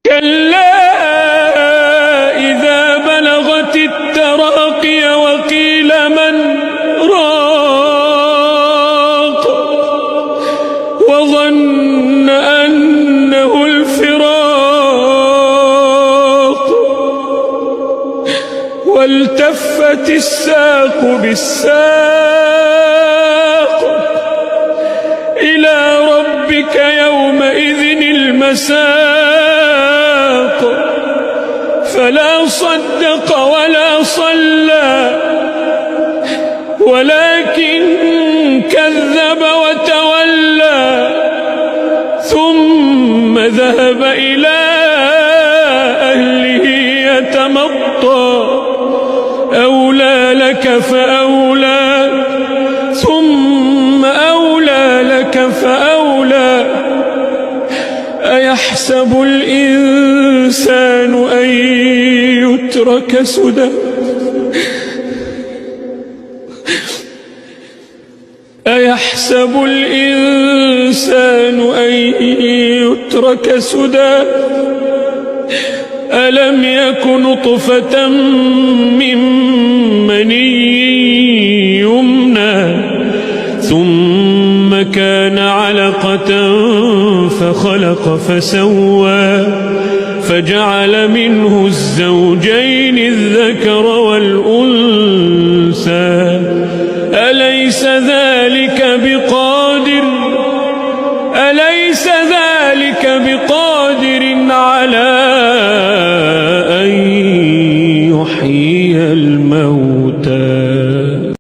كلا إذا بلغت التراقي وقيل من راق وظن أنه الفراق والتفت الساق بالساق إلى ربك يومئذ المساق فلا صدق ولا صلى ولكن كذب وتولى ثم ذهب إلى أهله يتمطى أولى لك فأولى ثم أولى لك فأولى أيحسب الإنسان أن يترك سدى أيحسب الإنسان أن يترك سدى ألم يك نطفة من مني يمنى ثم كان علقة فخلق فسوى فجعل منه الزوجين الذكر والأنثى أليس ذلك بقادر